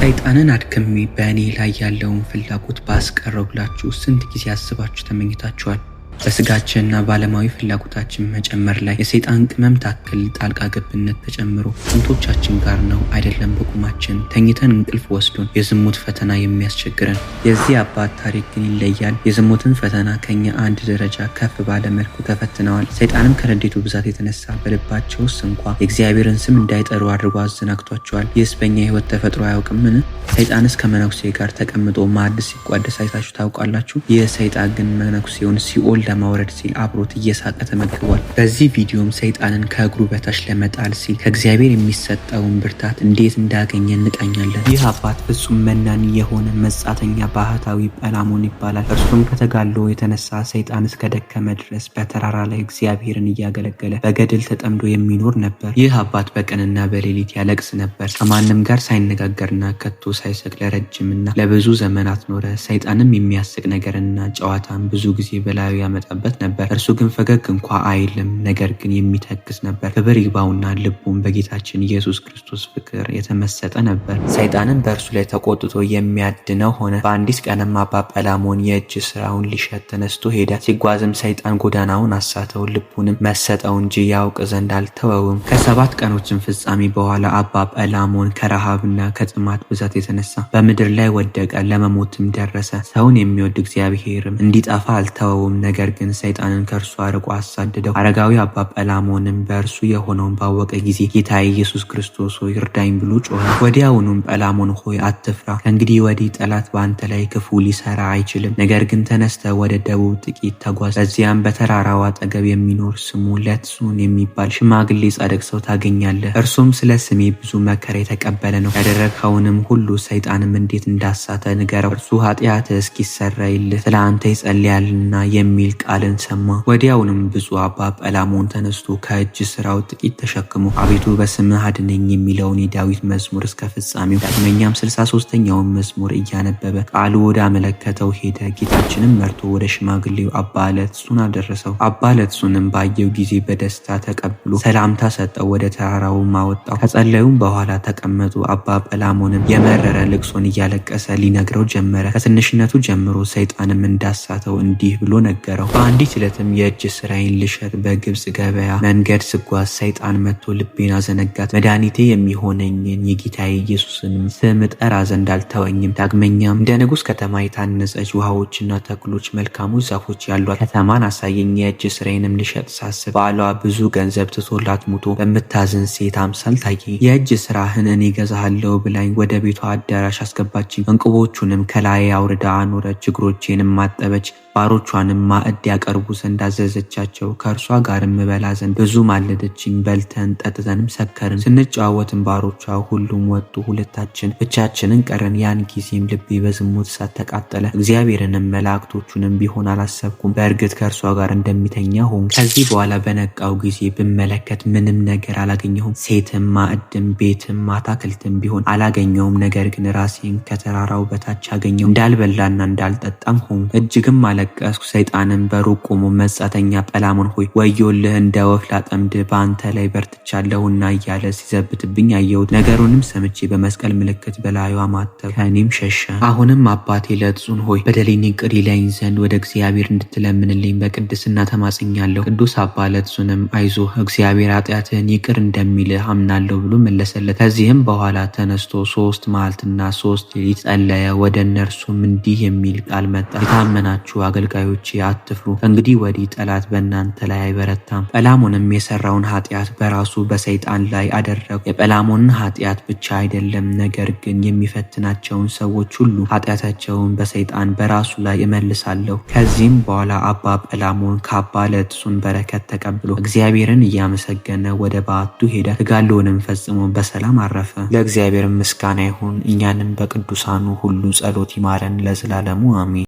ሰይጣንን አድክሜ በእኔ ላይ ያለውን ፍላጎት ባስቀረው ብላችሁ ስንት ጊዜ አስባችሁ ተመኝታችኋል? በስጋችንና በዓለማዊ ፍላጎታችን መጨመር ላይ የሰይጣን ቅመም ታክል ጣልቃ ገብነት ተጨምሮ ስንቶቻችን ጋር ነው አይደለም በቁማችን ተኝተን እንቅልፍ ወስዶን የዝሙት ፈተና የሚያስቸግረን። የዚህ አባት ታሪክ ግን ይለያል። የዝሙትን ፈተና ከኛ አንድ ደረጃ ከፍ ባለ መልኩ ተፈትነዋል። ሰይጣንም ከንዴቱ ብዛት የተነሳ በልባቸው ውስጥ እንኳ የእግዚአብሔርን ስም እንዳይጠሩ አድርጎ አዘናግቷቸዋል። ይህስ በእኛ ህይወት ተፈጥሮ አያውቅምን? ሰይጣንስ ከመነኩሴ ጋር ተቀምጦ ማዕድ ሲቋደስ አይታችሁ ታውቃላችሁ? ይህ ሰይጣን ግን መነኩሴውን ሲኦል ለማውረድ ሲል አብሮት እየሳቀ ተመግቧል። በዚህ ቪዲዮም ሰይጣንን ከእግሩ በታች ለመጣል ሲል ከእግዚአብሔር የሚሰጠውን ብርታት እንዴት እንዳገኘ እንቃኛለን። ይህ አባት ፍጹም መናኒ የሆነ መጻተኛ ባህታዊ ጰላሞን ይባላል። እርሱም ከተጋድሎ የተነሳ ሰይጣን እስከደከመ ድረስ በተራራ ላይ እግዚአብሔርን እያገለገለ በገድል ተጠምዶ የሚኖር ነበር። ይህ አባት በቀንና በሌሊት ያለቅስ ነበር። ከማንም ጋር ሳይነጋገርና ከቶ ሳይስቅ ለረጅምና ለብዙ ዘመናት ኖረ። ሰይጣንም የሚያስቅ ነገርና ጨዋታን ብዙ ጊዜ በላዩ ያመጣበት ነበር። እርሱ ግን ፈገግ እንኳ አይልም፣ ነገር ግን የሚተክስ ነበር። ክብር ይግባውና ልቡም በጌታችን ኢየሱስ ክርስቶስ ፍቅር የተመሰጠ ነበር። ሰይጣንም በእርሱ ላይ ተቆጥቶ የሚያድነው ሆነ። በአንዲት ቀንም አባ ጰላሞን የእጅ ስራውን ሊሸጥ ተነስቶ ሄደ። ሲጓዝም ሰይጣን ጎዳናውን አሳተው፣ ልቡንም መሰጠው እንጂ ያውቅ ዘንድ አልተወውም። ከ7 ቀኖችም ፍጻሜ በኋላ አባ ጰላሞን ከረሃብና ከጥማት ብዛት የተነሳ በምድር ላይ ወደቀ፣ ለመሞትም ደረሰ። ሰውን የሚወድ እግዚአብሔርም እንዲጠፋ አልተወውም፣ ነገር ግን ሰይጣንን ከእርሱ አርቆ አሳደደው። አረጋዊ አባ ጰላሞንም በእርሱ የሆነውን ባወቀ ጊዜ ጌታ ኢየሱስ ክርስቶስ ሆይ እርዳኝ ብሎ ጮኸ። ወዲያውኑም ጰላሞን ሆይ አትፍራ፣ ከእንግዲህ ወዲህ ጠላት በአንተ ላይ ክፉ ሊሰራ አይችልም። ነገር ግን ተነስተ ወደ ደቡብ ጥቂት ተጓዝ። በዚያም በተራራው አጠገብ የሚኖር ስሙ ለትሱን የሚባል ሽማግሌ ጻድቅ ሰው ታገኛለህ። እርሱም ስለ ስሜ ብዙ መከራ የተቀበለ ነው። ያደረግኸውንም ሁሉ ሰይጣንም እንዴት እንዳሳተ ንገረው። እርሱ ኃጢአትህ እስኪሰረይልህ ስለ አንተ ይጸልያልና የሚል ቃልን ሰማ። ወዲያውንም ብፁዕ አባ ጰላሞን ተነስቶ ከእጅ ስራው ጥቂት ተሸክሞ አቤቱ በስምህ አድነኝ የሚለውን የዳዊት መዝሙር እስከ ፍጻሜው፣ ዳግመኛም 63ኛውን መዝሙር እያነበበ ቃሉ ወደ አመለከተው ሄደ። ጌታችንም መርቶ ወደ ሽማግሌው አባ ለትሱን አደረሰው። አባ ለትሱንም ባየው ጊዜ በደስታ ተቀብሎ ሰላምታ ሰጠው። ወደ ተራራውም አወጣው። ከጸለዩም በኋላ ተቀመጡ። አባ ጰላሞንም የመረረ ልቅሶን እያለቀሰ ሊነግረው ጀመረ። ከትንሽነቱ ጀምሮ ሰይጣንም እንዳሳተው እንዲህ ብሎ ነገረው። በአንዲት ዕለትም የእጅ ስራዬን ልሸጥ በግብጽ ገበያ መንገድ ስጓዝ ሰይጣን መጥቶ ልቤን አዘነጋት። መድኃኒቴ የሚሆነኝን የጌታዬ ኢየሱስንም ስም ጠራ ዘንድ አልተወኝም። ዳግመኛም እንደ ንጉሥ ከተማ የታነጸች ውሃዎችና ተክሎች መልካሞች ዛፎች ያሏት ከተማን አሳየኝ። የእጅ ስራዬንም ልሸጥ ሳስብ ባሏ ብዙ ገንዘብ ትቶላት ሙቶ በምታዝን ሴት አምሳል ታየኝ። የእጅ ስራህን እኔ እገዛሃለሁ ብላኝ ወደ ቤቷ አዳራሽ አስገባችኝ። እንቁቦቹንም ከላይ አውርዳ አኖረች፣ እግሮቼንም ማጠበች። ባሮቿንም ማዕድ ያቀርቡ ዘንድ አዘዘቻቸው። ከእርሷ ጋርም እበላ ዘንድ ብዙ ማለደችኝ። በልተን ጠጥተንም ሰከርን። ስንጨዋወትን ባሮቿ ሁሉም ወጡ፣ ሁለታችን ብቻችንን ቀረን። ያን ጊዜም ልቤ በዝሙት እሳት ተቃጠለ። እግዚአብሔርንም መላእክቶቹንም ቢሆን አላሰብኩም። በእርግጥ ከእርሷ ጋር እንደሚተኛ ሆንኩ። ከዚህ በኋላ በነቃው ጊዜ ብመለከት ምንም ነገር አላገኘሁም። ሴትም ማዕድም ቤትም አታክልትም ቢሆን አላገኘሁም። ነገር ግን ራሴን ከተራራው በታች አገኘሁ። እንዳልበላና እንዳልጠጣም ሆንኩ። እጅግም አለቀስኩ። ሰይጣንም በሩቅ ቆሞ መጻተኛ ጰላሞን ሆይ ወዮልህ፣ እንደ ወፍ ላጠምድህ በአንተ ላይ በርትቻለሁና እያለ ሲዘብትብኝ አየሁት። ነገሩንም ሰምቼ በመስቀል ምልክት በላዩ አማተብኩ፣ ከእኔም ሸሸ። አሁንም አባቴ ለትሱን ሆይ በደሌን ይቅር ይለኝ ዘንድ ወደ እግዚአብሔር እንድትለምንልኝ በቅድስና ተማጽኛለሁ። ቅዱስ አባ ለትሱንም አይዞህ፣ እግዚአብሔር ኃጢአትህን ይቅር እንደሚልህ አምናለሁ ብሎ መለሰለት። ከዚህም በኋላ ተነስቶ 3 መዓልትና 3 ሌሊት ጸለየ። ወደ እነርሱም እንዲህ የሚል ቃል መጣ። የታመናችሁ አገልጋዮቼ አትፍሩ፣ ከእንግዲህ ወዲህ ጠላት በእናንተ ላይ አይበረታም። ጰላሞንም የሰራውን ኃጢአት በራሱ በሰይጣን ላይ አደረጉ። የጰላሞንን ኃጢአት ብቻ አይደለም፣ ነገር ግን የሚፈትናቸውን ሰዎች ሁሉ ኃጢአታቸውን በሰይጣን በራሱ ላይ እመልሳለሁ። ከዚህም በኋላ አባ ጰላሞን ከአባ ለትሱን በረከት ተቀብሎ እግዚአብሔርን እያመሰገነ ወደ በዓቱ ሄደ። ተጋድሎውንም ፈጽሞ በሰላም አረፈ። ለእግዚአብሔር ምስጋና ይሁን፣ እኛንም በቅዱሳኑ ሁሉ ጸሎት ይማረን ለዘላለሙ አሜን።